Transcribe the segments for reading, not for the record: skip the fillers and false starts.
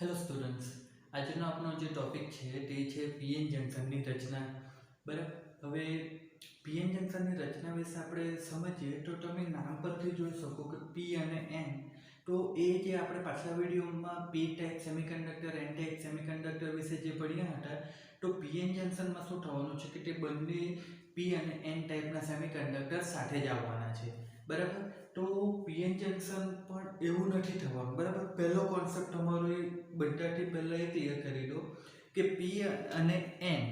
Hello students, આજનો આપણો જે ટોપિક છે તે છે પીએન જંકશનની રચના. બરાબર. હવે પીએન જંકશનની રચના વિશે આપણે સમજીએ તો તમે નામ પરથી જોઈ શકો કે પી અને એન. તો એ જે આપણે પાછલા વિડીયોમાં P type semiconductor N type semiconductor વિશે જે ભણ્યા હતા, તો પીએન જંકશનમાં શું થવાનું છે કે તે બંને પી અને એન ટાઈપના સેમિકન્ડક્ટર સાથે જ આવવાના છે. બરાબર. તો પીએન જંકશન પણ એવું નથી થવાનું. બરાબર. પહેલો કોન્સેપ્ટ તમારો એ બધાથી પહેલાં એ ક્લિયર કરી દો કે પી અને એન.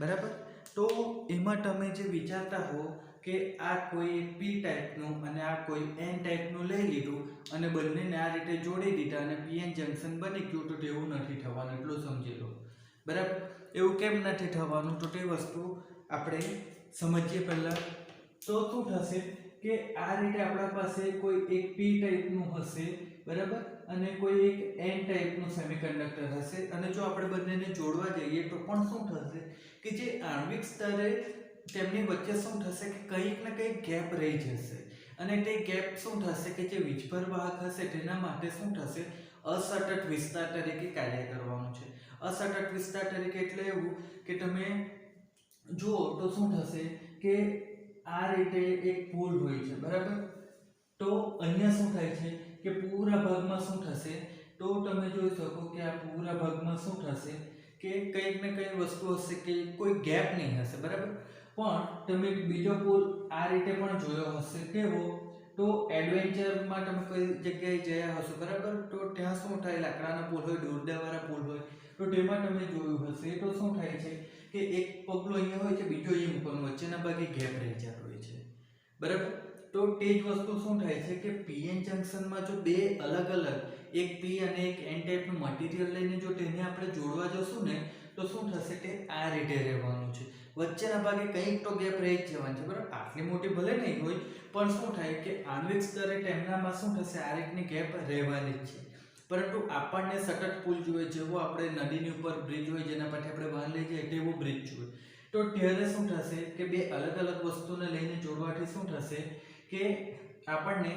બરાબર. તો એમાં તમે જે વિચારતા હો કે આ કોઈ પી ટાઈપનું અને આ કોઈ એન ટાઈપનું લઈ લીધું અને બંનેને આ રીતે જોડી દીધા અને પીએન જંકશન બની ગયું, તો તેવું નથી થવાનું, એટલું સમજી લો. બરાબર. એવું કેમ નથી થવાનું, તો તે વસ્તુ આપણે સમજીએ પહેલાં. તો શું થશે કે આ રીતે આપણા પાસે કોઈ એક પી ટાઈપનું હશે, બરાબર, અને કોઈ એક એન ટાઈપનું સેમિકન્ડક્ટર હશે, અને જો આપણે બંનેને જોડવા જઈએ તો પણ શું થશે કે જે આણ્વિક સ્તરે તેમની વચ્ચે શું થશે કે કંઈક ને કંઈક ગેપ રહી જશે, અને તે ગેપ શું થશે કે જે વીજભર વાહક હશે તેના માટે શું થશે, અસતત વિસ્તાર તરીકે કાર્ય કરવાનું છે. અસતત વિસ્તાર તરીકે એટલે એવું કે તમે જુઓ તો શું થશે કે આ રીતે એક પુલ હોય છે, બરાબર. તો અહીંયા શું થાય છે કે પૂરા ભાગમાં શું થશે, તો તમે જોઈ શકો કે આ પૂરા ભાગમાં શું થશે કે કંઈક ને કંઈક વસ્તુ હશે કે કોઈ ગેપ નહીં હશે, બરાબર. પણ તમે બીજો પુલ આ રીતે પણ જોયો હશે, કેવો, તો એડવેન્ચરમાં તમે કઈ જગ્યાએ ગયા હશો, બરાબર. તો ત્યાં શું થાય, લાકડાના પુલ હોય, દોરડાવાળા પુલ હોય, તો તેમાં તમે જોયું હશે તો શું થાય છે કે એક પગલું અહીંયા હોય છે, બીજો અહીંયા મૂકવાનું, વચ્ચેના ભાગે ગેપ રહી જતો હોય છે, બરાબર. તો તે જ વસ્તુ શું થાય છે કે પીએન જંકશનમાં જો બે અલગ અલગ એક પી અને એક એન ટાઈપનું મટીરિયલ લઈને જો તેને આપણે જોડવા જશું ને, તો શું થશે કે આ રીતે રહેવાનું છે, વચ્ચેના ભાગે કંઈક તો ગેપ રહી જ જવાનું છે, બરાબર. આટલી મોટી ભલે નહીં હોય, પણ શું થાય કે આણ્વિક સ્તરે તેમનામાં શું થશે, આ રીતની ગેપ રહેવાની જ છે. પરંતુ આપણને સતત પુલ જોઈએ, જેવો આપણે નદીની ઉપર બ્રિજ હોય જેના પરથી આપણે વાહન લઈ જઈએ તેવો બ્રિજ જોઈએ, તો ત્યારે શું થશે કે બે અલગ અલગ વસ્તુને લઈને જોડવાથી શું થશે કે આપણને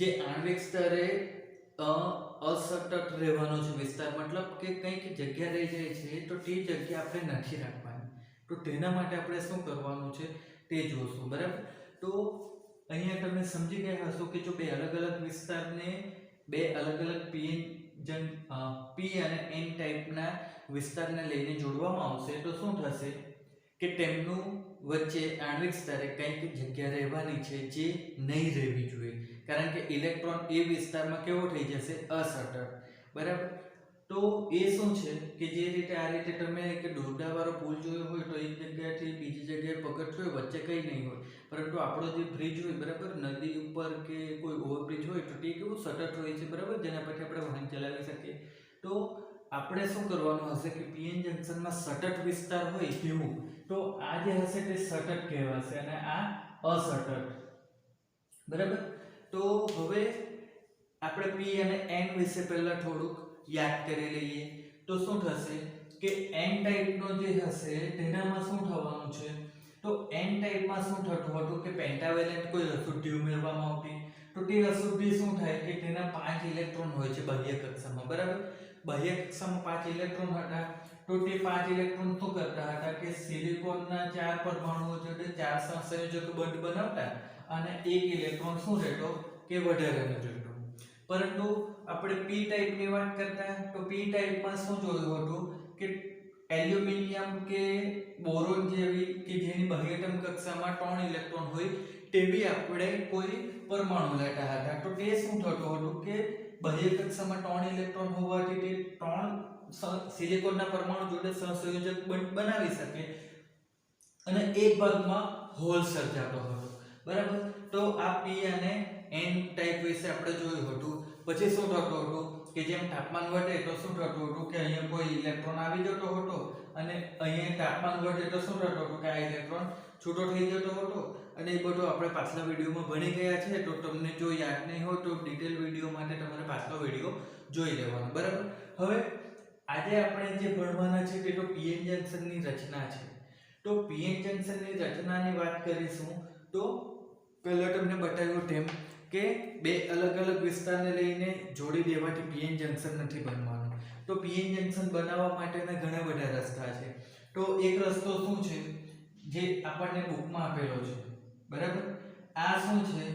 જે આણ્વિક સ્તરે અસતત રહેવાનો છે વિસ્તાર, મતલબ કે કંઈક જગ્યા રહી જાય છે, તો તે જગ્યા આપણે નથી રાખવાની. તો તેના માટે આપણે શું કરવાનું છે તે જોશું, બરાબર. તો અહીંયા તમે સમજી ગયા હશો કે જો બે અલગ અલગ વિસ્તારને બે અલગ અલગ પી અને એન ટાઈપના વિસ્તારને લઈને જોડવામાં આવશે, તો શું થશે કે તેમનું વચ્ચે આણ્વિક સ્તરે કંઈક જગ્યા રહેવાની છે જે નહીં રહેવી જોઈએ, કારણ કે ઇલેક્ટ્રોન એ વિસ્તારમાં કેવો થઈ જશે, અસતત, બરાબર. તો એ શું છે કે જે રીતે આ રીતે તમે કે દોરડાવાળો પુલ જોયો હોય તો એક જગ્યાએથી બીજી જગ્યાએ પગથિયું હોય, વચ્ચે કંઈ નહીં હોય, પરંતુ આપણો જે બ્રિજ હોય, બરાબર, નદી ઉપર કે કોઈ ઓવરબ્રિજ હોય તો તે કેવું સતત હોય છે, બરાબર, જેના પરથી આપણે વાહન ચલાવી શકીએ. તો આપણે શું કરવાનું હશે કે પીએન જંકશનમાં સતત વિસ્તાર હોય તેવું, તો આ જે હશે તે સતત કહેવાશે અને આ અસતત, બરાબર. તો હવે આપણે પી અને એન વિશે પહેલા થોડુંક યાદ કરી લઈએ. તો શું થશે કે એન ટાઈપનો જે હશે તેનામાં શું થવાનું છે, તો એન ટાઈપમાં શું થતું હતું કે પેન્ટાવેલેન્ટ કોઈ અશુદ્ધિ ઉમેરવામાં આવતી, તો તે અશુદ્ધિ શું થાય કે તેના 5 ઇલેક્ટ્રોન હોય છે બાહ્ય કક્ષામાં, બરાબર. બાહ્ય કક્ષામાં 5 ઇલેક્ટ્રોન હતા, તો તે 5 ઇલેક્ટ્રોન શું કરતા હતા કે સિલિકોનના 4 પરમાણુઓ જોડે 4 સહસંયોજક બંધ બનાવતા અને 1 ઇલેક્ટ્રોન શું રહેતો કે વધારેનો રહેતો. પરંતુ આપણે પી ટાઈપની વાત કરતા, તો પી ટાઈપમાં શું જોયું હતું કે એલ્યુમિનિયમ કે બોરોન જેવી કે જેની બાહ્યતમ કક્ષામાં 3 ઇલેક્ટ્રોન હોય તેવી આપણે કોઈ પરમાણુ લેતા હતા, તો તે શું થતું હતું કે બાહ્ય કક્ષામાં 3 ઇલેક્ટ્રોન હોવાથી તે 3 સિલિકોનના પરમાણુ જોડે સહસંયોજક બંધ બનાવી શકે અને એક ભાગમાં હોલ સર્જાતો હતો, બરાબર. તો આ પી અને એન ટાઈપ વિશે આપણે જોયું હતું. પછી શું થતું હતું કે જેમ તાપમાન વધે તો શું થતું હતું કે અહીંયા કોઈ ઇલેક્ટ્રોન આવી જતો હતો અને અહીંયા તાપમાન વધે તો શું થતું હતું કે આ ઇલેક્ટ્રોન છૂટો થઈ જતો હતો, અને એ બધું આપણે પાછલા વિડીયોમાં ભણી ગયા છે. તો તમને જો યાદ નહીં હોય તો ડિટેલ વિડીયો માટે તમારે પાછલો વિડીયો જોઈ લેવાનો, બરાબર. હવે આજે આપણે જે ભણવાના છે તે તો પીએન જંકશનની રચના છે. તો પીએન જંકશનની રચનાની વાત કરીશું તો પહેલા તમને બતાવ્યું તેમ કે બે અલગ અલગ વિસ્તારને લઈને જોડી દેવાથી પીએન જંકશન નથી બનવાનું. તો પીએન જંકશન બનાવવા માટેના ઘણા બધા રસ્તા છે. તો એક રસ્તો શું છે જે આપણને બુકમાં આપેલો છે, બરાબર? આ શું છે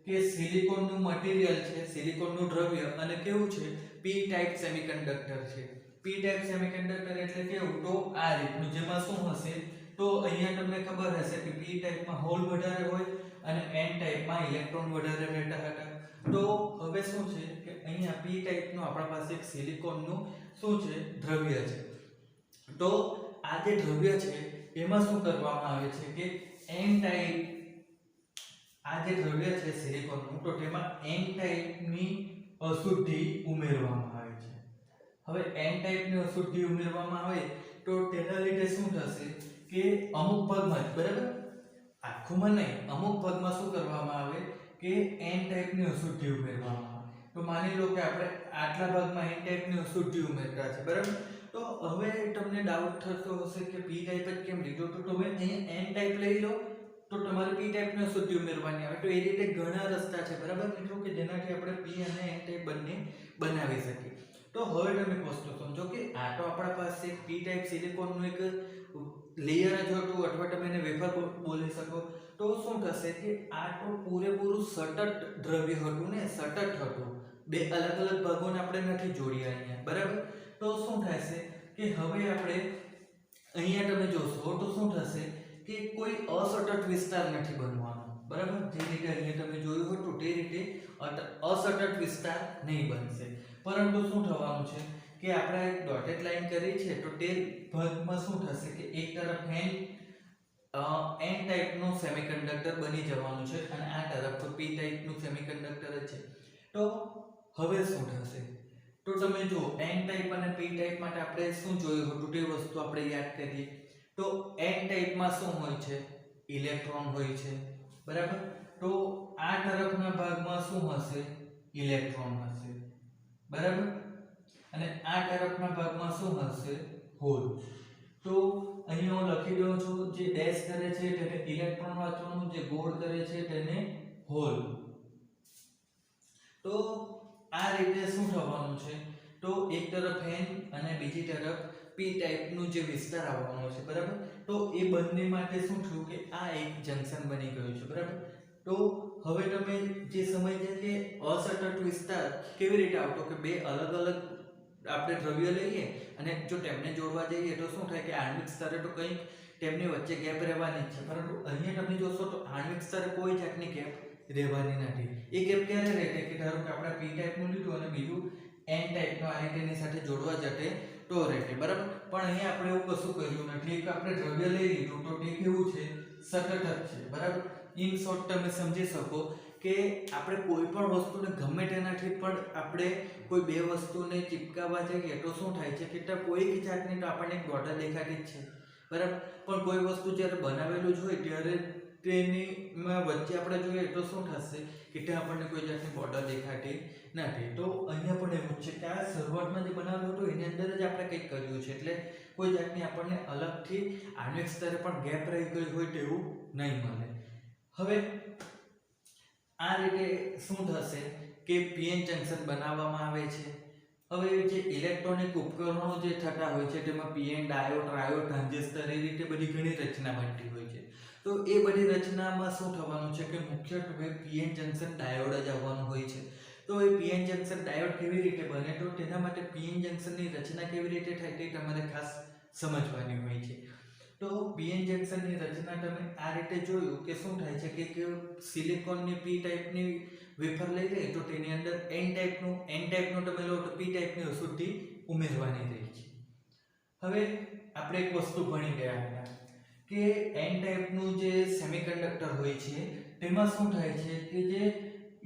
કે સિલિકોનનું મટીરીયલ છે, સિલિકોનનું દ્રવ્ય, અને કેવું છે પી ટાઈપ સેમિકન્ડક્ટર છે. પી ટાઈપ સેમિકન્ડક્ટર એટલે કેવું? તો આ રીતનું, જેમાં શું હશે તો અહીંયા તમને ખબર હશે કે પી ટાઈપમાં હોલ વધારે હોય અને એન ટાઈપમાં ઇલેક્ટ્રોન વધારે રહેતા હતા. તો હવે શું છે કે અહીંયા પી ટાઈપનું આપણા પાસે એક સિલિકોનનું શું છે દ્રવ્ય છે. તો આ જે દ્રવ્ય છે એમાં શું કરવામાં આવે છે કે એન ટાઈપ, આ જે દ્રવ્ય છે સિલિકોનનું, તો તેમાં એન ટાઈપની અશુદ્ધિ ઉમેરવામાં આવે છે. હવે એન ટાઈપની અશુદ્ધિ ઉમેરવામાં આવે તો તેના લીધે શું થશે કે અમુક ભાગમાં, બરાબર, આખુંમાં નહીં, અમુક ભાગમાં શું કરવામાં આવે કે એન ટાઈપની અશુદ્ધિ ઉમેરવામાં આવે. તો માની લો કે આપણે આટલા ભાગમાં એન ટાઈપની અશુદ્ધિ ઉમેરતા છે, બરાબર? તો હવે તમને ડાઉટ થતો હશે કે પી ટાઈપ જ કેમ લીધો? તો તમે અહીંયા એન ટાઈપ લઈ લો તો તમારે પી ટાઈપની અશુદ્ધિ ઉમેરવાની આવે. તો એ રીતે ઘણા રસ્તા છે, બરાબર મિત્રો, કે જેનાથી આપણે પી અને એન ટાઈપ બંને બનાવી શકીએ. તો હવે તમે એક વસ્તુ સમજો કે આ તો આપણા પાસે પી ટાઈપ સિલિકોનનું એક લેયર જ હતું, અથવા તમે એને વેફર બોલી શકો. તો શું થશે કે આ તો પૂરેપૂરું સતત દ્રવ્ય હતું ને, સતત હતું, બે અલગ અલગ ભાગોને આપણે નથી જોડ્યા અહીંયા, બરાબર? તો શું થશે કે હવે આપણે અહીંયા તમે જોશો તો શું થશે કે કોઈ અસતત વિસ્તાર નથી બનવાનો, બરાબર? જે રીતે અહીંયા તમે જોયું હતું તે રીતે અસતત વિસ્તાર નહીં બનશે. પરંતુ શું થવાનું છે કે આપણે એક ડોટેડ લાઈન કરી છે, તો તે ભાગમાં શું થશે કે એક તરફ એન ટાઈપનું સેમિકન્ડક્ટર બની જવાનું છે અને આ તરફ તો પી ટાઈપનું સેમિકન્ડક્ટર જ છે. તો હવે શું થશે? તો તમે જો એન ટાઈપ અને પી ટાઈપ માટે આપણે શું જોયું હતું તે વસ્તુ આપણે યાદ કરીએ. તો એન ટાઈપમાં શું હોય છે? ઇલેક્ટ્રોન હોય છે, બરાબર? તો આ તરફના ભાગમાં શું હશે? ઇલેક્ટ્રોન હશે, બરાબર? અને આ તરફના ભાગમાં શું હશે? હોલ. તો અહીંયા હું લખી દઉં છું, જે ડેશ કરે છે તેને ઇલેક્ટ્રોન વાંચવાનું, જે ગોળ કરે છે તેને હોલ. તો આ રીતે શું થવાનું છે? તો એક તરફ એન અને બીજી તરફ પી ટાઈપનું જે વિસ્તાર આવવાનો છે, બરાબર? તો એ બંને માટે શું થયું કે આ એક જંકશન બની ગયું છે, બરાબર? તો હવે તમે જે સમજ્યા કે અસતત વિસ્તાર કેવી રીતે આવતો, કે બે અલગ અલગ આપણે દ્રવ્ય લઈએ અને જો તેમને જોડવા જઈએ તો શું થાય કે આણ્વિક સ્તરે તો કંઈક તેમની વચ્ચે ગેપ રહેવાની જ છે, પરંતુ અહીંયા તમે જોશો તો આણ્વિક સ્તરે કોઈ જાતની ગેપ રહેવાની નથી. એ ગેપ ક્યારે રહે કે ધારો કે આપણે પી ટાઈપનું લીધું અને બીજું એન ટાઈપનું આ રીતે એની સાથે જોડવા જતે તો રહે, બરાબર? પણ અહીંયા આપણે એવું કશું કર્યું નથી. એક આપણે દ્રવ્ય લઈ લીધું તો તે કેવું છે? સતત જ છે, બરાબર? ઇન શોર્ટ તમે સમજી શકો કે આપણે કોઈ પણ વસ્તુને ગમે તેનાથી પણ આપણે કોઈ બે વસ્તુને ચિપકાવવા જઈએ તો શું થાય છે કે ત્યાં કોઈ જાતની તો આપણને એક બોર્ડર દેખાતી જ છે, બરાબર? પણ કોઈ વસ્તુ જ્યારે બનાવેલું જ હોય ત્યારે તેનીમાં વચ્ચે આપણે જોઈએ તો શું થશે કે ત્યાં આપણને કોઈ જાતની બોર્ડર દેખાતી નથી. તો અહીંયા પણ એવું જ છે કે આ શરૂઆતમાં જે બનાવ્યું હતું એની અંદર જ આપણે કંઈક કર્યું છે, એટલે કોઈ જાતની આપણને અલગથી આણ્વિક સ્તરે પણ ગેપ રહી ગઈ હોય તેવું નહીં મળે. હવે આ રીતે શું થશે કે પીએન જંકશન બનાવવામાં આવે છે. હવે જે ઇલેક્ટ્રોનિક ઉપકરણો જે થતા હોય છે તેમાં પીએન ડાયોડ, ટ્રાયોડ, ટ્રાન્ઝિસ્ટર એ રીતે બધી ઘણી રચના બનતી હોય છે. તો એ બધી રચનામાં શું થવાનું છે કે મુખ્યત્વે પીએન જંકશન ડાયોડ જ આવવાનું હોય છે. તો એ પીએન જંકશન ડાયોડ કેવી રીતે બને, તો તેના માટે પીએન જંકશનની રચના કેવી રીતે થાય તે તમારે ખાસ સમજવાની હોય છે. તો પીએન જંકશનની રચના તમે આ રીતે જોયું કે શું થાય છે કે સિલિકોનની પી ટાઈપની વેફર લઈ લે તો તેની અંદર એન ટાઈપનું તમે લો તો પી ટાઈપની અશુદ્ધિ ઉમેરવાની રહી છે. હવે આપણે એક વસ્તુ ભણી ગયા હતા કે એન ટાઈપનું જે સેમિકન્ડક્ટર હોય છે તેમાં શું થાય છે કે જે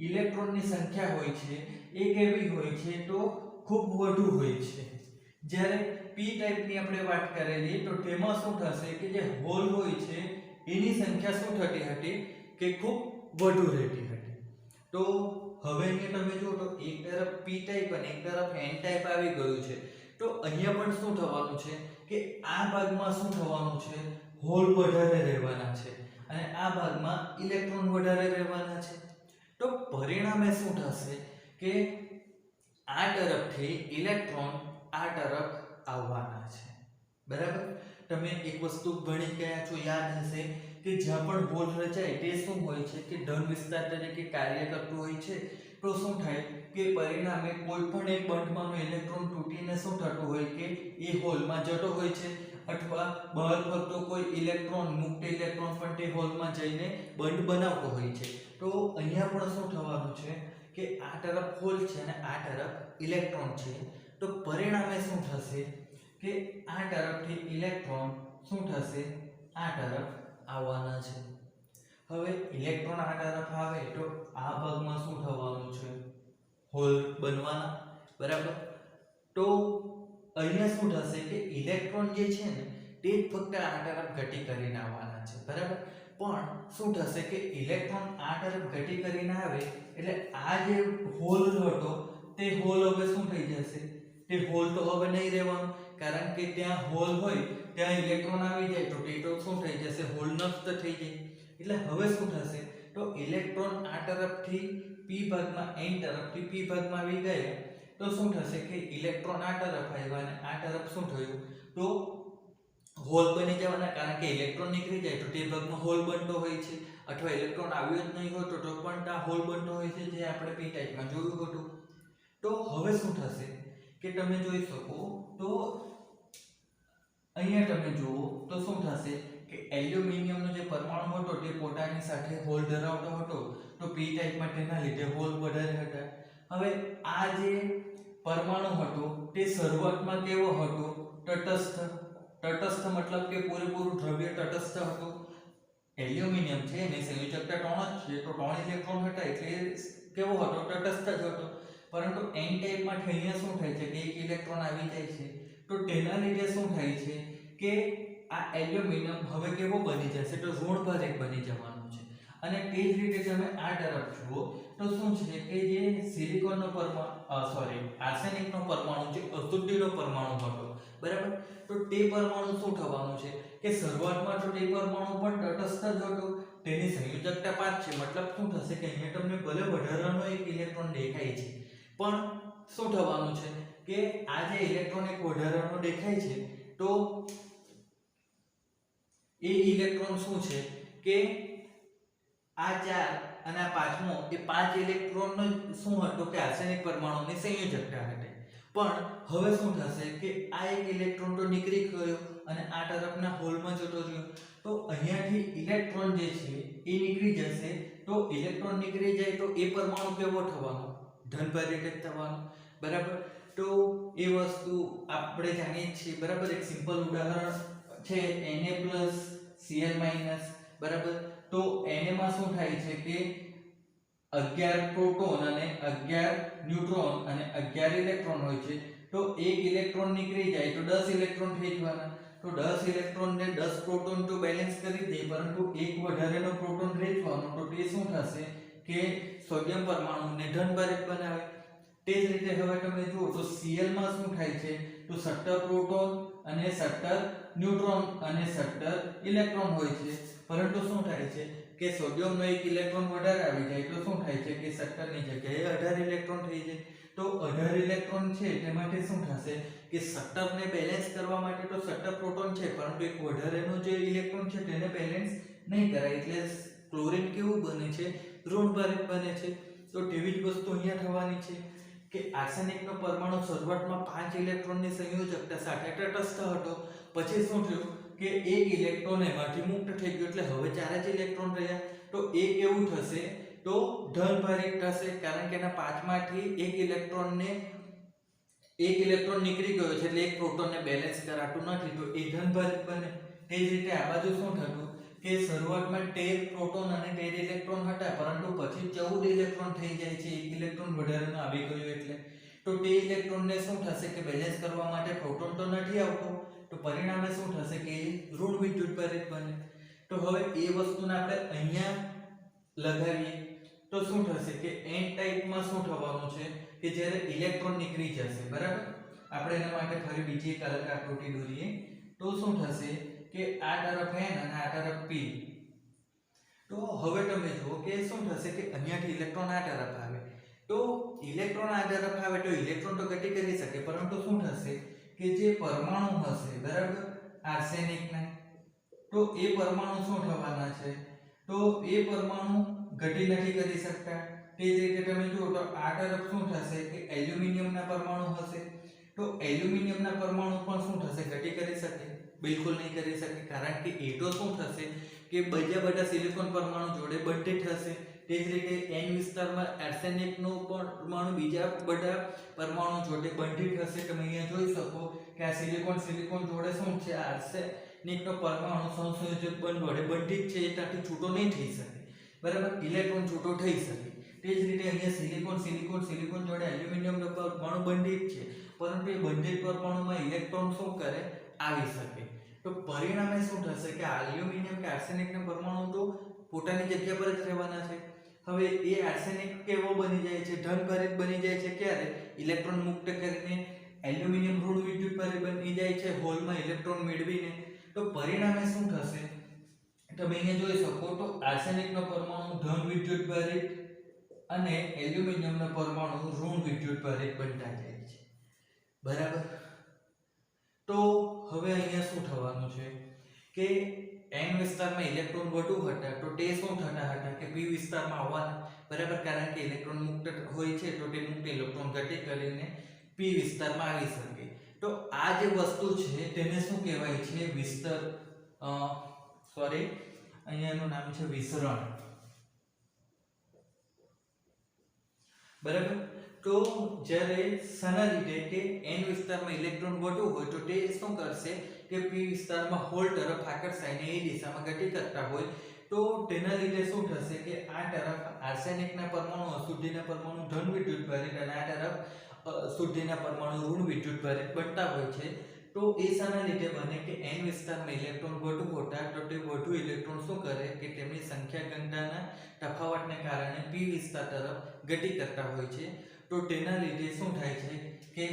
ઇલેક્ટ્રોનની સંખ્યા હોય છે એ કેવી હોય છે તો ખૂબ વધુ હોય છે. જ્યારે પી ટાઈપની આપણે વાત કરેલી તો તેમાં શું થશે કે જે હોલ હોય છે એની સંખ્યા શું થતી હતી કે ખૂબ વધુ રહેતી હતી. તો હવે અહીંયા તમે જુઓ તો એક તરફ પી ટાઈપ અને એક તરફ એન ટાઈપ આવી ગયું છે. તો અહીંયા પણ શું થવાનું છે કે આ ભાગમાં શું થવાનું છે, હોલ વધારે રહેવાના છે અને આ ભાગમાં ઇલેક્ટ્રોન વધારે રહેવાના છે. તો તો પરિણામે શું થશે કે આ તરફથી ઇલેક્ટ્રોન આ તરફ આવવાના છે, બરાબર. તમે એક વસ્તુ ભણી ગયા છો, યાદ હશે કે જ્યાં પણ હોલ રચાય તે શું હોય છે કે ધન વિસ્તાર તરીકે કાર્ય કરતું હોય છે. તો શું થાય કે પરિણામે કોઈ પણ એક બંધમાંનો ઇલેક્ટ્રોન તૂટીને શું થતું હોય કે એ હોલમાં જતો હોય છે, અથવા બહાર ફરતો કોઈ ઇલેક્ટ્રોન મુક્ત ઇલેક્ટ્રોન પણ તે હોલમાં જઈને બંધ બનાવતો હોય છે. તો અહીંયા પણ શું થવાનું છે કે આ તરફ હોલ છે અને આ તરફ ઇલેક્ટ્રોન છે. તો પરિણામે શું થશે કે આ તરફથી ઇલેક્ટ્રોન શું થશે, આ તરફ આવવાના છે. હવે ઇલેક્ટ્રોન આ તરફ આવે તો આ ભાગમાં શું થવાનું છે, હોલ બનવાના, બરાબર. તો અહીંયા શું થશે કે ઇલેક્ટ્રોન જે છે ને તે ફક્ત આ તરફ ગતિ કરીને આવવાના છે, બરાબર. પણ શું થશે કે ઇલેક્ટ્રોન આ તરફ ગતિ કરીને આવે એટલે આ જે હોલ હતો તે હોલ હવે શું થઈ જશે, તે હોલ તો હવે નહીં રહેવાનો, કારણ કે ત્યાં હોલ હોય ત્યાં ઇલેક્ટ્રોન આવી જાય તો તે તો શું થઈ જશે, હોલ નષ્ટ થઈ જાય. એટલે હવે શું થશે તો ઇલેક્ટ્રોન આ તરફથી p ભાગમાં n તરફથી p ભાગમાં આવી ગયા તો શું થશે કે ઇલેક્ટ્રોન આ તરફ આવ્યા અને આ તરફ શું થયું તો હોલ બની જવાના, કારણ કે ઇલેક્ટ્રોન નીકળી જાય તો તે ભાગમાં હોલ બનતો હોય છે, અથવા ઇલેક્ટ્રોન આવ્યો જ નહીં હોતો તો પણ ત્યાં હોલ બનતો હોય છે, જે આપણે p ટાઈપમાં જોયું હતું. તો હવે શું થશે કે તમે જોઈ શકો તો અહીંયા તમે જુઓ તો શું થશે કે એલ્યુમિનિયમનો જે પરમાણુ હતો તે પોતાની સાથે હોલ ધરાવતો હતો, તો p ટાઈપમાં તેના લીધે હોલ વધારે હતા. હવે આ જે પરમાણુ હતો તે શરૂઆતમાં કેવો હતો, તટસ્થ. તટસ્થ મતલબ કે પૂરેપૂરું દ્રવ્ય તટસ્થ હતું. એલ્યુમિનિયમ છે એને સંયોજકતા 3 જ છે, તો 3 ઇલેક્ટ્રોન હતા એટલે કેવો હતો, તટસ્થ જ હતો. પરંતુ n ટાઈપમાં અહીંયા શું થાય છે કે એક ઇલેક્ટ્રોન આવી જાય છે, તો તેના લીધે શું થાય છે કે આ એલ્યુમિનિયમ હવે કેવો બની જશે, તો ઋણભારિત બની જવાનું છે. અને તે જ રીતે તમે આ તરફ જુઓ તો શું છે કે જે સિલિકોનનો આર્સેનિકનો પરમાણુ જે અશુદ્ધિનો પરમાણુ હતો, બરાબર. તો તે પરમાણુ શું થવાનું છે કે શરૂઆતમાં તો તે પરમાણુ પણ તટસ્થ જ હતો, તેની સંયોજકતા 5 છે, મતલબ શું થશે કે અહીંયા તમને ભલે વધારાનો એક ઇલેક્ટ્રોન દેખાય છે, પણ શું થવાનું છે કે આ જે ઇલેક્ટ્રોન એક વધારાનો દેખાય છે તો એ ઇલેક્ટ્રોન શું છે કે આ 4 અને આ 5મો એ 5 ઇલેક્ટ્રોનનો શું હતો કે આર્સેનિક પરમાણુની સંયોજકતા હતી. પણ હવે શું થશે કે આ એક ઇલેક્ટ્રોન તો નીકળી ગયો અને આ તરફના હોલમાં જતો રહ્યો, તો અહીંયાથી ઇલેક્ટ્રોન જે છે એ નીકળી જશે. તો ઇલેક્ટ્રોન નીકળી જાય તો એ પરમાણુ કેવો થવાનો, ધનભારિત જ થવાનો, બરાબર. તો એ વસ્તુ આપણે જાણીએ છીએ, બરાબર. એક સિમ્પલ ઉદાહરણ છે Na+Cl-, બરાબર. તો Na માં શું થાય છે કે 11 પ્રોટોન અને 11 ન્યુટ્રોન અને 11 ઇલેક્ટ્રોન હોય છે. તો એક ઇલેક્ટ્રોન નીકળી જાય તો 10 ઇલેક્ટ્રોન થઈ જવાના. તો 10 ઇલેક્ટ્રોન ને 10 પ્રોટોન તો બેલેન્સ કરી દે, પરંતુ એક વધારેનો પ્રોટોન રહેવાનો, તો તે શું થશે કે સોડિયમ પરમાણુને ધનભારિત બનાવે. તે જ રીતે હવે તમે જુઓ તો Cl માં શું થાય છે તો 17 પ્રોટોન અને 17 ન્યુટ્રોન અને 17 ઇલેક્ટ્રોન હોય છે, પરંતુ શું થાય છે કે સોડિયમનો એક ઇલેક્ટ્રોન વધારે આવી જાય તો શું થાય છે કે 17 ની જગ્યાએ 18 ઇલેક્ટ્રોન થઈ જાય. તો 18 ઇલેક્ટ્રોન છે તેમાંથી શું થશે કે 17 ને બેલેન્સ કરવા માટે તો 17 પ્રોટોન છે, પરંતુ એક વધારેનો જે ઇલેક્ટ્રોન છે તેને બેલેન્સ નહીં કરાય, એટલે ક્લોરીન કેવું બને છે, ઋણભારિત બને છે. તો તેવી જ વસ્તુ અહીંયા થવાની છે કે આર્સેનિકનો પરમાણુ શરૂઆતમાં 5 ઇલેક્ટ્રોનની સંયોજકતા સાથે તટસ્થ હતો, પછી શું થયું કે એક ઇલેક્ટ્રોન એમાંથી મુક્ત થઈ ગયો, એટલે હવે 4 જ ઇલેક્ટ્રોન રહ્યા. તો એ કેવું થશે તો ધનભારિત થશે, કારણ કે એના 5 માંથી એક ઇલેક્ટ્રોન નીકળી ગયો છે, એટલે એક પ્રોટોનને બેલેન્સ કરાતું નથી, તો એ ધનભારિત બને. તે જ રીતે આ બાજુ શું થતું કે શરૂઆતમાં 13 પ્રોટોન અને 13 ઇલેક્ટ્રોન હતા, પરંતુ પછી 14 ઇલેક્ટ્રોન થઈ જાય છે, એક ઇલેક્ટ્રોન વધારાનો આવી ગયો એટલે. તો તે ઇલેક્ટ્રોનને શું થશે કે બેલેન્સ કરવા માટે પ્રોટોન તો નથી આવતો, તો પરિણામે શું થશે કે ઋણ વિદ્યુતભારિત બને. તો હવે એ વસ્તુને આપણે અહીંયા લગાવીએ તો શું થશે કે n ટાઈપમાં શું થવાનું છે કે જ્યારે ઇલેક્ટ્રોન નીકળી જશે, બરાબર. આપણે એના માટે ફરી બીજી એક અલગ આકૃતિ દોરીએ તો શું થશે કે આ તરફ n અને આ તરફ p. તો તો હવે તમે જુઓ કે શું થશે કે અહીંયાથી ઇલેક્ટ્રોન આ તરફ આવે, તો ઇલેક્ટ્રોન આ તરફ આવે તો ઇલેક્ટ્રોન તો ગતિ કરી શકે, પરંતુ શું થશે કે જે પરમાણુ હશે બરાબર આર્સેનિકના, તો એ પરમાણુ શું થવાના છે, તો એ પરમાણુ ગતિ નથી કરી શકતા. તે જ રીતે તમે જુઓ તો આ તરફ શું થશે કે એલ્યુમિનિયમના પરમાણુ હશે, તો એલ્યુમિનિયમના પરમાણુ પણ શું થશે, ગતિ કરી શકે? બિલકુલ નહીં કરી શકે, કારણ કે એ તો શું થશે કે બધા સિલિકોન પરમાણુ જોડે બંધિત થશે. તે જ રીતે n વિસ્તારમાં આર્સેનિકનો પરમાણુ બીજા બધા પરમાણુ જોડે બંધિત થશે. તમે અહીંયા જોઈ શકો કે આ સિલિકોન જોડે શું છે, આર્સેનિકનો પરમાણુ સંયોજક બંધ વડે બંધિત છે, એ ત્યાંથી છૂટો નહીં થઈ શકે બરાબર, ઇલેક્ટ્રોન છૂટો થઈ શકે. તે જ રીતે અહીંયા સિલિકોન જોડે એલ્યુમિનિયમનો પરમાણુ બંધિત છે, પરંતુ એ બંધિત પરમાણુમાં ઇલેક્ટ્રોન શું કરે, આવી શકે. તો પરિણામે શું થશે કે એલ્યુમિનિયમ કે આર્સેનિકના પરમાણુ તો પોતાની જગ્યા પર જ રહેવાના છે. હવે એ આર્સેનિક કેવો બની જાય છે, ધનભરિત બની જાય છે. ક્યારે? ઇલેક્ટ્રોન મુક્ત કરીને એલ્યુમિનિયમ ઋણ વિદ્યુતભારિત બની જાય છે હોલમાં ઇલેક્ટ્રોન મેળવીને. તો પરિણામે શું થશે, તમે અહીંયા જોઈ શકો તો આર્સેનિકનો પરમાણુ ધન વિદ્યુતભારિત અને એલ્યુમિનિયમનો પરમાણુ ઋણ વિદ્યુતભારિત બનતા જાય છે બરાબર. તો હવે અહીંયા શું થવાનું છે કે n વિસ્તારમાં ઇલેક્ટ્રોન વધુ હતા, તો તે શું થતા હતા કે p વિસ્તારમાં આવવાના બરાબર, કારણ કે ઇલેક્ટ્રોન મુક્ત હોય છે, તો તે મુક્ત ઇલેક્ટ્રોન ગતિ કરીને p વિસ્તારમાં આવી શકે. તો આ જે વસ્તુ છે તેને શું કહેવાય છે, અહીંયાનું નામ છે વિસરણ બરાબર. તો જ્યારે શાના લીધે કે n વિસ્તારમાં ઇલેક્ટ્રોન વધુ હોય તો તે શું કરશે કે p વિસ્તારમાં હોલ તરફ આકર્ષાઈને એ દિશામાં ગતિ કરતા હોય, તો તેના લીધે શું થશે કે આ તરફ આર્સેનિકના પરમાણુ અશુદ્ધિના પરમાણુ ધન વિદ્યુતભારિત અને આ તરફ અશુદ્ધિના પરમાણુ ઋણ વિદ્યુતભારિત બનતા હોય છે. તો એ શાના લીધે બને કે n વિસ્તારમાં ઇલેક્ટ્રોન વધુ હોતા, તો તે વધુ ઇલેક્ટ્રોન શું કરે કે તેમની સંખ્યા ઘનતાના તફાવતને કારણે p વિસ્તાર તરફ ગતિ કરતા હોય છે. તો તેના લીધે શું થાય છે કે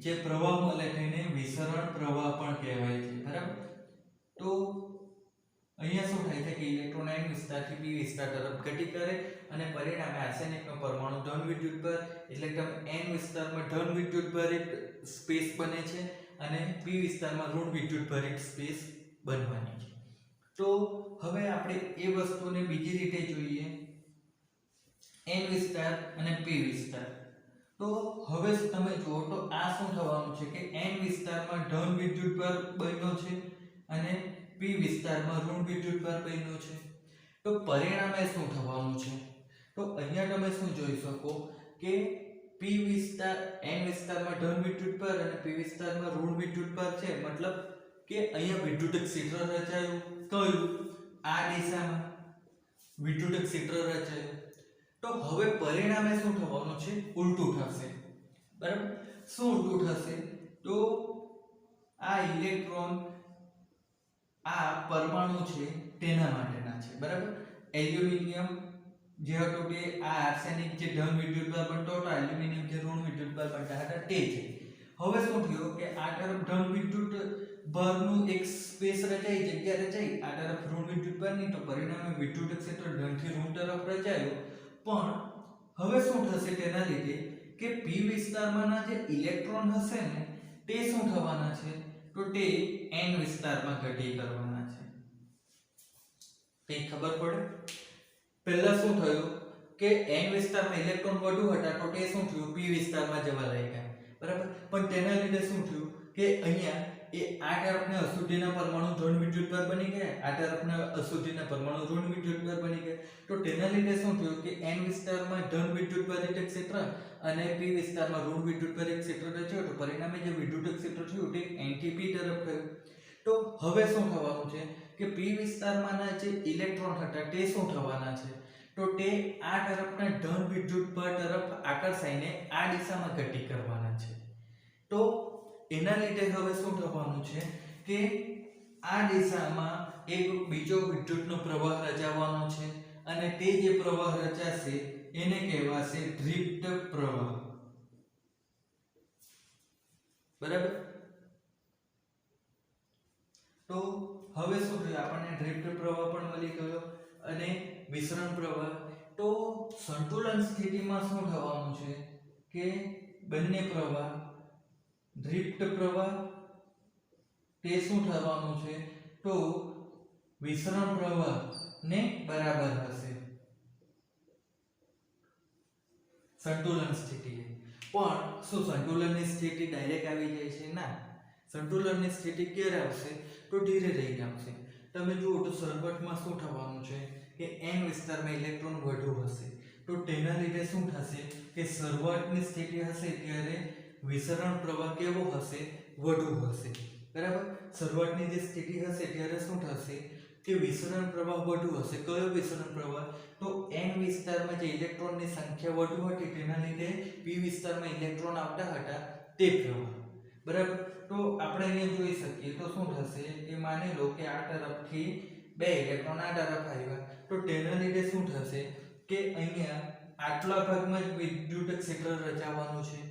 જે પ્રવાહ મળે તેને વિસરણ પ્રવાહ પણ કહેવાય છે બરાબર. તો અહીંયા શું થાય છે કે ઇલેક્ટ્રોન n વિસ્તારથી p વિસ્તાર તરફ ગતિ કરે અને પરિણામે આર્સેનિકનો પરમાણુ ધન વિદ્યુતભાર એટલે કે n વિસ્તારમાં ધન વિદ્યુતભારિત સ્પેસ બને છે અને p વિસ્તારમાં ઋણ વિદ્યુતભારિત સ્પેસ બનવાની છે. તો હવે આપણે એ વસ્તુને બીજી રીતે જોઈએ, n વિસ્તાર અને p વિસ્તાર. તો હવે તમે જુઓ તો આ શું થવાનું છે કે n વિસ્તારમાં ધન વિદ્યુતભાર બન્યો છે અને p વિસ્તારમાં ઋણ વિદ્યુતભાર બન્યો છે. તો પરિણામે શું થવાનું છે, તો અહીંયા તમે શું જોઈ શકો કે p વિસ્તાર n વિસ્તારમાં ધન વિદ્યુતભાર અને p વિસ્તારમાં ઋણ વિદ્યુતભાર છે, મતલબ કે અહીંયા વિદ્યુતક ક્ષેત્ર રચાયું. કયું? આ દિશામાં વિદ્યુતક ક્ષેત્ર રચાયું. તો હવે પરિણામે શું થવાનું છે, ઉલટું થશે બરાબર. શું ઉલટું થશે, તો આ ઇલેક્ટ્રોન આ પરમાણુ છે તેના માટેના છે બરાબર. એલ્યુમિનિયમ જે હતો તે આ આર્સેનિક જે ધન વિદ્યુતભાર બનતો હતો, એલ્યુમિનિયમ જે ઋણ વિદ્યુતભાર બનતા હતા તે છે. હવે શું થયું કે આ તરફ ધન વિદ્યુતભારનું એક સ્પેસ રચાઈ, જગ્યા રચાઈ, આ તરફ ઋણ વિદ્યુતભારની, તો પરિણામે વિદ્યુત ક્ષેત્ર ધનથી ઋણ તરફ રચાયું. પણ હવે શું થશે તેના લીધે કે p વિસ્તારમાંના જે ઇલેક્ટ્રોન હશે ને તે શું થવાના છે, તો તે n વિસ્તારમાં ગતિ કરવાના છે. તે ખબર પડે? પહેલા શું થયું કે n વિસ્તારમાં ઇલેક્ટ્રોન વધુ હતા, તો તે શું થયું, p વિસ્તારમાં જવા લાગ્યા બરાબર. પણ તેના લીધે શું થયું કે અહીંયા એ આ તરફના અશુદ્ધિના પરમાણુ ધન વિદ્યુતભાર બની ગયા, આ તરફના અશુદ્ધિના પરમાણુ ઋણ વિદ્યુતભાર બની ગયા. તો તેના લીધે શું થયું કે n વિસ્તારમાં ધન વિદ્યુતભારિત ક્ષેત્ર અને p વિસ્તારમાં ઋણ વિદ્યુતભારિત ક્ષેત્ર રચ્યું, તો પરિણામે જે વિદ્યુત ક્ષેત્ર થયું તે n થી p તરફ થયું. તો હવે શું થવાનું છે કે p વિસ્તારમાંના જે ઇલેક્ટ્રોન હતા તે શું થવાના છે, તો તે આ તરફના ધન વિદ્યુતભાર તરફ આકર્ષાઈને આ દિશામાં ગતિ કરવાના છે. તો એના લીધે હવે શું થવાનું છે કે આ દિશામાં એક બીજો વિદ્યુતનો પ્રવાહ રચાવાનો છે અને તે જે પ્રવાહ રચાશે એને કહેવાશે દ્રિપ્ત પ્રવાહ બરાબર. તો હવે શું થયું, આપણને દ્રિપ્ત પ્રવાહ પણ મળી ગયો અને વિસરણ પ્રવાહ. તો સંતુલન સ્થિતિમાં શું થવાનું છે કે બંને પ્રવાહ ડ્રિફ્ટ પ્રવાહ તે શું થવાનું છે તો વિસરણ પ્રવાહ ને બરાબર હશે સંતુલન સ્થિતિએ. પણ શું સંતુલનની સ્થિતિ ડાયરેક્ટ આવી જાય છે? ના, સંતુલનની સ્થિતિ ક્યારે આવશે તો ધીરે રહીને આવશે. તમે જુઓ તો શરૂઆતમાં શું થવાનું છે કે n વિસ્તારમાં ઇલેક્ટ્રોન વધુ હશે, તો તેના લીધે શું થશે કે શરૂઆતની સ્થિતિ હશે ત્યારે વિસરણ પ્રવાહ કેવો હશે? વધુ હશે. બરાબર, શરૂઆતની જે સ્થિતિ હશે ત્યારે શું થશે કે વિસરણ પ્રવાહ વધુ હશે. કયો વિસરણ પ્રવાહ? તો n વિસ્તારમાં જે ઇલેક્ટ્રોનની સંખ્યા વધુ હતી તેના લીધે p વિસ્તારમાં ઇલેક્ટ્રોન આવતા હતા તે પ્રવાહ. બરાબર, તો આપણે અહીંયા જોઈ શકીએ તો શું થશે કે માની લો કે આ તરફથી બે ઇલેક્ટ્રોન આ તરફ આવ્યા, તો તેના લીધે શું થશે કે અહીંયા આટલા ભાગમાં જ વિદ્યુત ક્ષેત્ર રચાવાનું છે.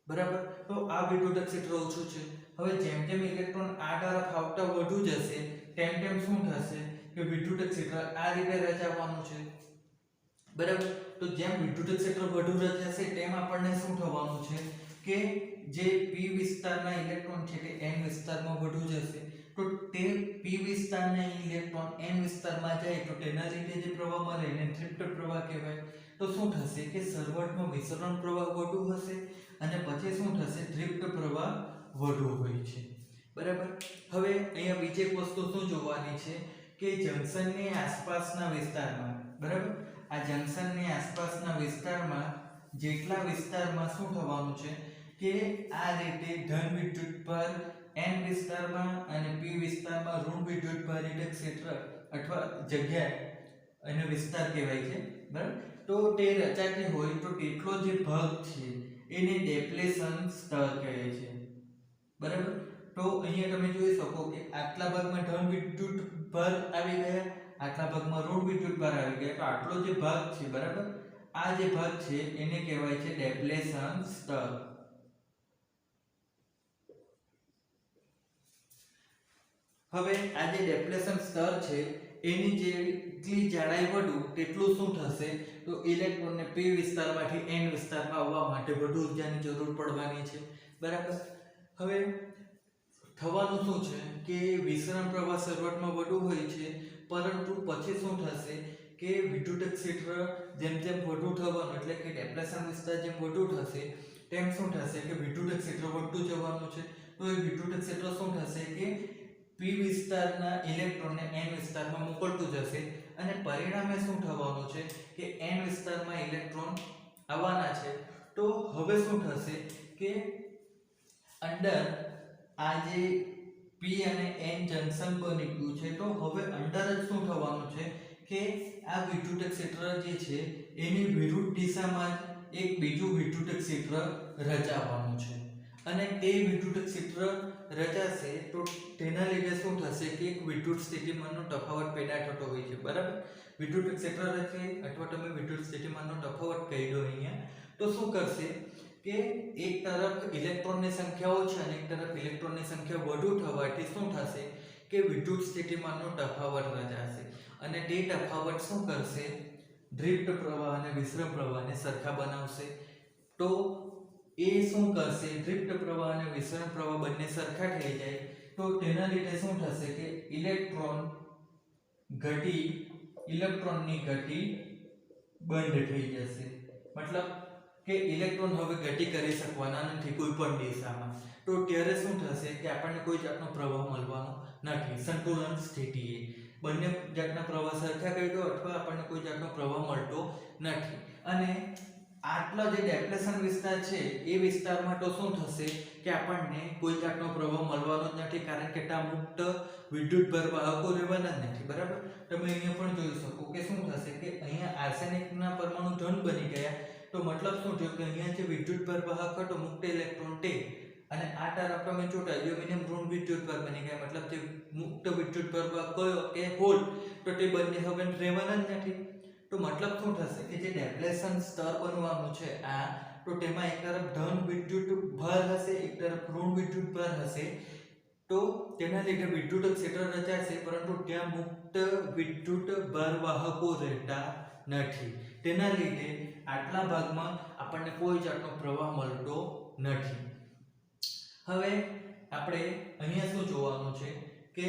બરાબર, તો આ વિદ્યુત ક્ષેત્ર ઓછું છે. હવે જેમ જેમ ઇલેક્ટ્રોન આ તરફ આવતા વધુ જશે તેમ તેમ શું થશે કે વિદ્યુત ક્ષેત્ર આ રીતે રચાવાનું છે. બરાબર, તો જેમ વિદ્યુત ક્ષેત્ર વધુ રચાશે તેમ આપણને શું થવાનું છે કે જે p વિસ્તારના ઇલેક્ટ્રોન છે તે n વિસ્તારમાં વધુ જશે. તો તે p વિસ્તારના ઇલેક્ટ્રોન n વિસ્તારમાં જાય તો તેના લીધે જે પ્રવાહ મળે એને ડ્રિફ્ટ પ્રવાહ કહેવાય. તો શું થશે કે શરૂઆતમાં વિસરણ પ્રવાહ વધુ હશે અને પછી શું થશે ડ્રિફ્ટ પ્રવાહ વધુ હોય છે. બરાબર, હવે અહીંયા બીજી એક વસ્તુ શું જોવાની છે કે જંકશનની આસપાસના વિસ્તારમાં, બરાબર, આ જંકશનની આસપાસના વિસ્તારમાં જેટલા વિસ્તારમાં શું થવાનું છે કે આ રીતે ધન વિદ્યુતભાર n વિસ્તારમાં અને p વિસ્તારમાં ઋણ વિદ્યુતભાર એટલે ક્ષેત્ર અથવા જગ્યા અને વિસ્તાર કહેવાય છે. બરાબર, તો તે રચાતી હોય તો તેટલો જે ભાગ છે એને ડેપ્લેશન સ્તર કહે છે. બરાબર, તો અહીંયા તમે જોઈ શકો કે આટલા ભાગમાં ધન વિદ્યુતભાર આવી ગયા, આટલા ભાગમાં ઋણ વિદ્યુતભાર આવી ગયા, તો આટલો જે ભાગ છે, બરાબર, આ જે ભાગ છે એને કહેવાય છે ડેપ્લેશન સ્તર. હવે આ જે ડેપ્લેશન સ્તર છે એની જેટલી જાડાઈ વધુ તેટલું શું થશે તો ઇલેક્ટ્રોનને p વિસ્તારમાંથી n વિસ્તારમાં આવવા માટે વધુ ઊર્જાની જરૂર પડવાની છે. બરાબર, હવે થવાનું શું છે કે વિસરણ પ્રવાહ શરૂઆતમાં વધુ હોય છે, પરંતુ પછી શું થશે કે વિદ્યુત ક્ષેત્ર જેમ જેમ વધુ થવાનું એટલે કે ડેપ્લેશન વિસ્તાર જેમ વધુ થશે તેમ શું થશે કે વિદ્યુત ક્ષેત્ર વધતું જવાનું છે. તો એ વિદ્યુત ક્ષેત્ર શું થશે કે p વિસ્તારના ઇલેક્ટ્રોનને n વિસ્તારમાં મોકલતું જશે અને પરિણામે શું થવાનું છે કે n વિસ્તારમાં ઇલેક્ટ્રોન આવવાના છે. તો હવે શું થશે કે અંદર આ જે p અને n જંકશન બની ગયું છે, તો હવે અંદર જ શું થવાનું છે કે આ વિદ્યુત ક્ષેત્ર જે છે એની વિરુદ્ધ દિશામાં જ એક બીજું વિદ્યુત ક્ષેત્ર રચાવાનું છે અને તે વિદ્યુત ક્ષેત્ર રચાશે તો તેના લીધે શું થશે કે એક વિદ્યુત સ્થિતિમાનનો તફાવત પેદા થતો હોય છે. બરાબર, વિદ્યુત ક્ષેત્ર રચે અથવા તમે વિદ્યુત સ્થિતિમાનનો તફાવત કહી દો અહીંયા, તો શું કરશે કે એક તરફ ઇલેક્ટ્રોનની સંખ્યા ઓછી અને એક તરફ ઇલેક્ટ્રોનની સંખ્યા વધુ થવાથી શું થશે કે વિદ્યુત સ્થિતિમાનનો તફાવત રચાશે અને તે તફાવત શું કરશે ડ્રિફ્ટ પ્રવાહ અને વિસરણ પ્રવાહને સરખા બનાવશે. તો એ શું કરશે ડ્રિફ્ટ પ્રવાહ અને વિસરણ પ્રવાહ બંને સરખા થઈ જાય તો તેના લીધે શું થશે કે ઇલેક્ટ્રોનની ગતિ બંધ થઈ જશે. મતલબ કે ઇલેક્ટ્રોન હવે ગતિ કરી શકવાના નથી કોઈ પણ દિશામાં. તો ત્યારે શું થશે કે આપણને કોઈ જાતનો પ્રવાહ મળવાનો નથી સંતુલન સ્થિતિએ. બંને જાતના પ્રવાહ સરખા કરી દો અથવા આપણને કોઈ જાતનો પ્રવાહ મળતો નથી. અને આટલા જે ડેપ્લેશન વિસ્તાર છે એ વિસ્તારમાં તો શું થશે કે આપણને કોઈ જાતનો પ્રવાહ મળવાનો જ નથી, કારણ કે ત્યાં મુક્ત વિદ્યુતભાર વાહકો રહેવાના જ નથી. બરાબર, તમે અહીંયા પણ જોઈ શકો કે શું થશે કે અહીંયા આર્સેનિકના પરમાણુ ધન બની ગયા, તો મતલબ શું થયું કે અહીંયા જે વિદ્યુતભાર વાહક હતો મુક્ત ઇલેક્ટ્રોન તે અને આ તરફ તમે જોતા એલ્યુમિનિયમ ઋણ વિદ્યુતભાર બની ગયા, મતલબ જે મુક્ત વિદ્યુતભાર વાહક કયો કે હોલ, તો તે બંને હવે રહેવાના જ નથી. તો મતલબ શું થશે કે જે ડેપ્લેશન સ્તર બનવાનું છે આ, તો તેમાં એક તરફ ધન વિદ્યુતભાર હશે એક તરફ ઋણ વિદ્યુતભાર હશે. તો તેના લીધે વિદ્યુત ક્ષેત્ર રચાશે, પરંતુ ત્યાં મુક્ત વિદ્યુત ભારવાહકો રહેતા નથી. તેના લીધે આટલા ભાગમાં આપણને કોઈ જાતનો પ્રવાહ મળતો નથી. હવે આપણે અહીંયા શું જોવાનું છે કે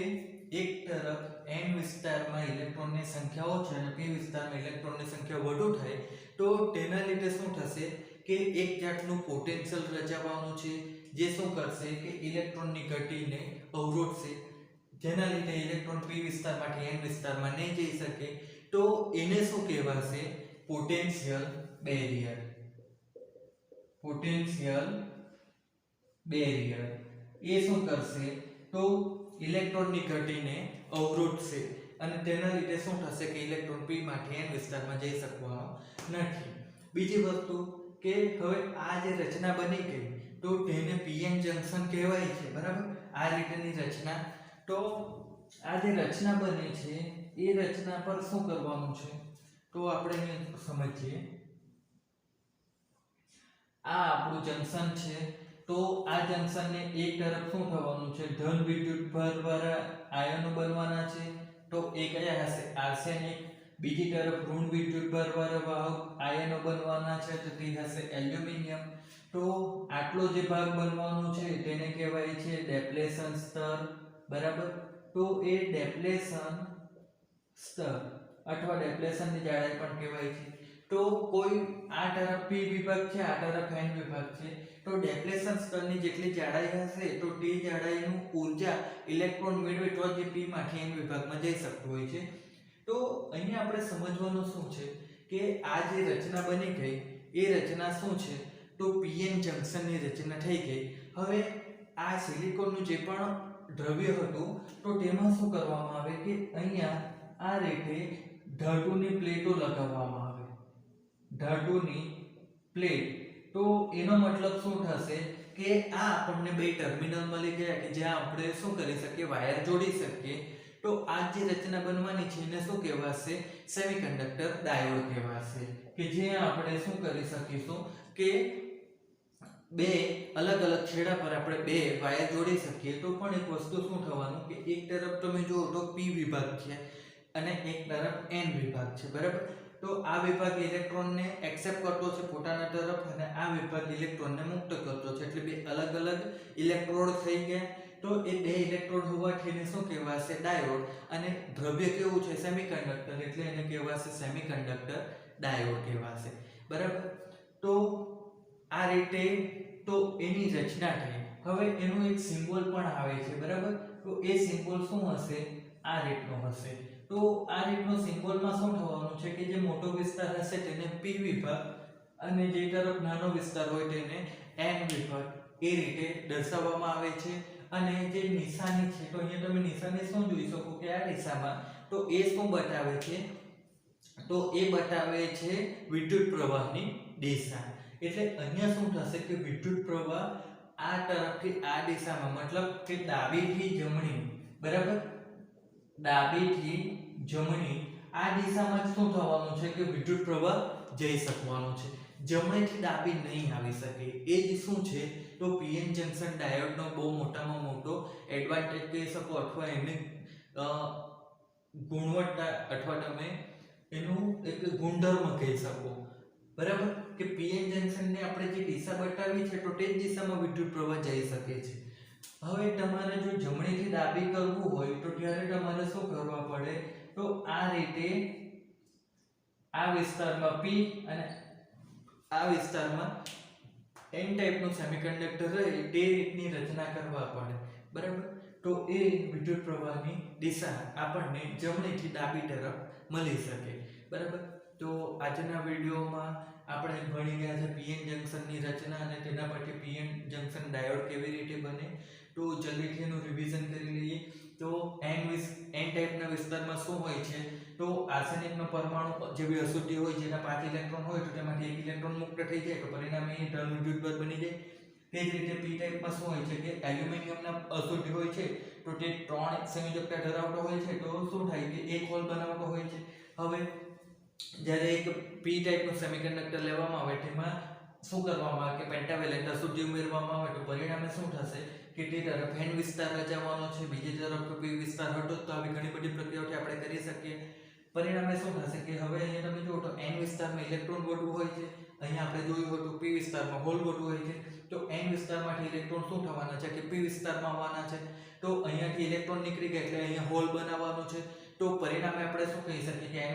એક તરફ n વિસ્તારમાં ઇલેક્ટ્રોનની સંખ્યાઓ છે અને p વિસ્તારમાં ઇલેક્ટ્રોનની સંખ્યા વધુ થાય તો તેના લીધે શું થશે કે એક જાતનું પોટેન્શિયલ રચાવાનું છે, જે શું કરશે કે ઇલેક્ટ્રોનની ગતિને અવરોધશે, જેના લીધે ઇલેક્ટ્રોન p વિસ્તારમાંથી n વિસ્તારમાં નહીં જઈ શકે. તો એને શું કહેવાશે? Potential barrier. પોટેન્શિયલ બેરિયર એ શું કરશે તો ઇલેક્ટ્રોનની ગતિને અવરોધશે અને તેના લીધે શું થશે કે ઇલેક્ટ્રોન p માંથી n વિસ્તારમાં જઈ શકવાનો નથી. બીજી વસ્તુ કે હવે આ જે રચના બની ગઈ તો તેને pn જંકશન કહેવાય છે, બરાબર? આ રીતની રચના. તો આ જે રચના બની છે એ રચના પર શું કરવાનું છે તો આપણે સમજીએ. આ આપણું જંકશન છે. તો આ જંકશનને એક તરફ શું થવાનું છે? ધન વિદ્યુત ભારવાળા આયનો બનવાના છે. તો એ કયા હશે? આર્સેનિક. બીજી તરફ ઋણ વિદ્યુત ભારવાળા વાહક આયનો બનવાના છે, તો તે હશે એલ્યુમિનિયમ. તો આટલો જે ભાગ બનવાનો છે તેને કહેવાય છે ડેપ્લેશન સ્તર, બરાબર? તો એ ડેપ્લેશન સ્તર અથવા ડેપ્લેશનની જાડાઈ પણ કહેવાય છે. તો કોઈ આ તરફ p વિભાગ છે, આ તરફ n વિભાગ છે, તો ડેપ્લેશન સ્તરની જેટલી જાડાઈ હશે તો તે જાડાઈનું ઊર્જા ઇલેક્ટ્રોન મેળવે તો જ p માંથી n વિભાગમાં જઈ શકતું હોય છે. તો અહીંયા આપણે સમજવાનું શું છે કે આ જે રચના બની ગઈ એ રચના શું છે તો pn જંકશનની રચના થઈ ગઈ. હવે આ સિલિકોનનું જે પણ દ્રવ્ય હતું તો તેમાં શું કરવામાં આવે કે અહીંયા આ રીતે ધાતુની પ્લેટો લગાવવામાં આવે. ધાતુની પ્લેટ. તો એનો મતલબ શું થશે કે આ આપણને બે ટર્મિનલ મળી ગયા કે જ્યાં આપણે શું કરી શકીએ? વાયર જોડી શકીએ. તો આ જે રચના બનવાની છે એને શું કહેવાશે? સેમિકન્ડક્ટર ડાયોડ કહેવાશે, કે જ્યાં આપણે શું કરી શકીશું કે બે અલગ અલગ છેડા પર આપણે બે વાયર જોડી શકીએ. તો પણ એક વસ્તુ શું થવાનું કે એક તરફ તમે જુઓ તો p વિભાગ છે અને એક તરફ n વિભાગ છે, બરાબર? તો આ વિભાગ ઇલેક્ટ્રોનને એક્સેપ્ટ કરતો છે પોતાના તરફ અને આ વિભાગ ઇલેક્ટ્રોનને મુક્ત કરતો છે, એટલે બે અલગ અલગ ઇલેક્ટ્રોડ થઈ ગયા. તો એ બે ઇલેક્ટ્રોડ હોવાથી એને શું કહેવાશે? ડાયોડ. અને દ્રવ્ય કેવું છે? સેમિકન્ડક્ટર, એટલે એને કહેવાશે સેમિકન્ડક્ટર ડાયોડ કહેવાશે, બરાબર? તો આ રીતે તો એની રચના થઈ. હવે એનું એક સિમ્બોલ પણ આવે છે, બરાબર? તો એ સિમ્બોલ શું હશે? આ રીતનો હશે. તો આ રીતનો સિમ્બોલમાં શું થવાનું છે કે જે મોટો વિસ્તાર હશે તેને p વિભાગ અને જે તરફ નાનો વિસ્તાર હોય તેને n વિભાગ એ રીતે દર્શાવવામાં આવે છે. અને જે નિશાની છે તો અહીંયા તમે નિશાની શું જોઈ શકો કે આ દિશામાં તો એ શું બતાવે છે? તો એ બતાવે છે વિદ્યુત પ્રવાહની દિશા. એટલે અહીંયા શું થશે કે વિદ્યુત પ્રવાહ આ તરફથી આ દિશામાં, મતલબ કે ડાબીથી જમણી, બરાબર? ડાબીથી જમણી આ દિશામાં શું થવાનું છે કે વિદ્યુત પ્રવાહ જઈ શકવાનો છે. જમણેથી ડાબી નહીં આવી શકે. એ જ શું છે તો pn જંકશન ડાયોડનો બહુ મોટામાં મોટો એડવાન્ટેજ કહી શકો અથવા એની ગુણવત્તા અથવા તમે એનું એક ગુણધર્મ કહી શકો, બરાબર? કે pn જંકશનને આપણે જે દિશા બતાવી છે તો તે જ દિશામાં વિદ્યુત પ્રવાહ જઈ શકે છે. હવે તમારે જો જમણીથી ડાબી કરવું હોય તો ત્યારે તમારે શું કરવા પડે? તો આ રીતે આ વિસ્તારમાં p અને આ વિસ્તારમાં n ટાઈપનું સેમિકન્ડક્ટર રહે તે રીતની રચના કરવા પડે, બરાબર? તો એ વિદ્યુત પ્રવાહની દિશા આપણને જમણીથી ડાબી તરફ મળી શકે, બરાબર? તો આજના વિડીયોમાં આપણે ભણી ગયા છે pn જંકશનની રચના અને તેના પરથી pn જંકશન ડાયોડ કેવી રીતે બને. તો જલ્દીથી એનું રિવિઝન કરી લઈએ. તો n ટાઈપના વિસ્તારમાં શું હોય છે તો આર્સેનિકનો પરમાણુ જેવી અશુદ્ધિ હોય જેના 5 ઇલેક્ટ્રોન હોય તો તેમાંથી 1 ઇલેક્ટ્રોન મુક્ત થઈ જાય તો પરિણામે એ ધન વિદ્યુતભાર બની જાય. તે જ રીતે p ટાઈપમાં શું હોય છે કે એલ્યુમિનિયમના અશુદ્ધિ હોય છે તો તે 3 સંયોજકતા ધરાવતો હોય છે તો શું થાય કે એક હોલ બનાવતો હોય છે. હવે જ્યારે એક p ટાઈપનું સેમિકન્ડક્ટર લેવામાં આવે તેમાં શું કરવામાં આવે કે પેન્ટાવેલેન્ટ અશુદ્ધિ ઉમેરવામાં આવે તો પરિણામે શું થશે કે તે તરફ N વિસ્તાર રચાવાનો છે, બીજી તરફ P વિસ્તાર હતો, તો આવી ઘણી બધી પ્રક્રિયાઓથી આપણે કરી શકીએ. પરિણામે શું થશે કે હવે અહીંયા તમે જુઓ તો N વિસ્તારમાં ઇલેક્ટ્રોન વધુ હોય છે, અહીંયા આપણે જોયું હતું P વિસ્તારમાં હોલ વધુ હોય છે. તો N વિસ્તારમાંથી ઇલેક્ટ્રોન શું થવાના છે કે P વિસ્તારમાં આવવાના છે. તો અહીંયાથી ઇલેક્ટ્રોન નીકળી ગયા એટલે અહીંયા હોલ બનાવવાનો છે. તો પરિણામે આપણે શું કહી શકીએ કે N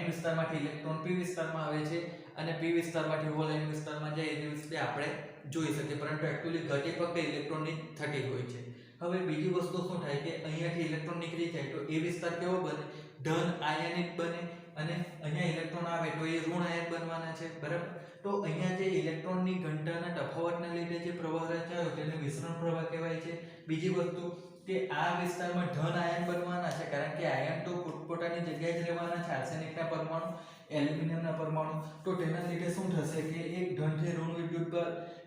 વિસ્તારમાંથી ઇલેક્ટ્રોન P વિસ્તારમાં આવે છે અને P વિસ્તારમાંથી હોલ N વિસ્તારમાં જાય એવી રીતે આપણે જોઈ શકીએ. પરંતુ એક્ચ્યુઅલી ગતિ ફક્ત ઇલેક્ટ્રોનની થતી હોય છે. હવે બીજી વસ્તુ શું થાય કે અહીંયાથી ઇલેક્ટ્રોન નીકળી જાય તો એ વિસ્તાર કેવો બને? ધન આયનિક બને. અને અહીંયા ઇલેક્ટ્રોન આવે તો એ ઋણ આયન બનવાના છે, બરાબર. તો અહીંયા જે ઇલેક્ટ્રોનની ઘનતાના તફાવતના લીધે જે પ્રવાહ રચાયો તેને વિસ્તરણ પ્રવાહ કહેવાય છે. બીજી વસ્તુ કે આ વિસ્તારમાં ધન આયન બનવાના છે, કારણ કે આયન તો પોતપોતાની જગ્યાએ જ રહેવાના છે. આર્સેનિકના પરમાણુ, એલ્યુમિનિયમના પરમાણુ, તો તેના લીધે શું થશે કે એક ધનથી ઋણ વિદ્યુત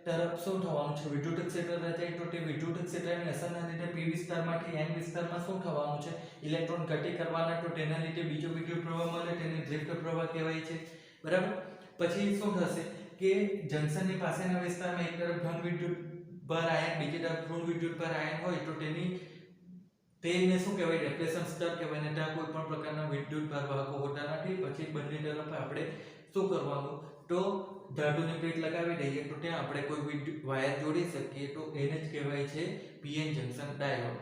તરફ શું થવાનું છે? વિદ્યુત ક્ષેત્ર રચાય. તો તે વિદ્યુત ક્ષેત્રની અસરના લીધે P વિસ્તારમાંથી N વિસ્તારમાં શું થવાનું છે? ઇલેક્ટ્રોન ગતિ કરવાના. તો તેના લીધે બીજો વિદ્યુત પ્રવાહ મળે, તેને ડ્રિફ્ટ પ્રવાહ કહેવાય છે, બરાબર. પછી શું થશે કે જંકશનની પાસેના વિસ્તારમાં એક તરફ ધન વિદ્યુત ભાર આયન, બીજી તરફ ઋણ વિદ્યુત ભાર આયન હોય તો તેને શું કહેવાય? ડેપ્લેશન સ્તર કહેવાય. ને ત્યાં કોઈ પણ પ્રકારના વિદ્યુત ભાર વાહકો હોતા નથી. પછી બંને તરફ આપણે શું કરવાનું? તો ધાતુની પ્લેટ લગાવી દઈએ તો ત્યાં આપણે કોઈ વાયર જોડી શકીએ, તો એને જ કહેવાય છે PN જંકશન ડાયોડ.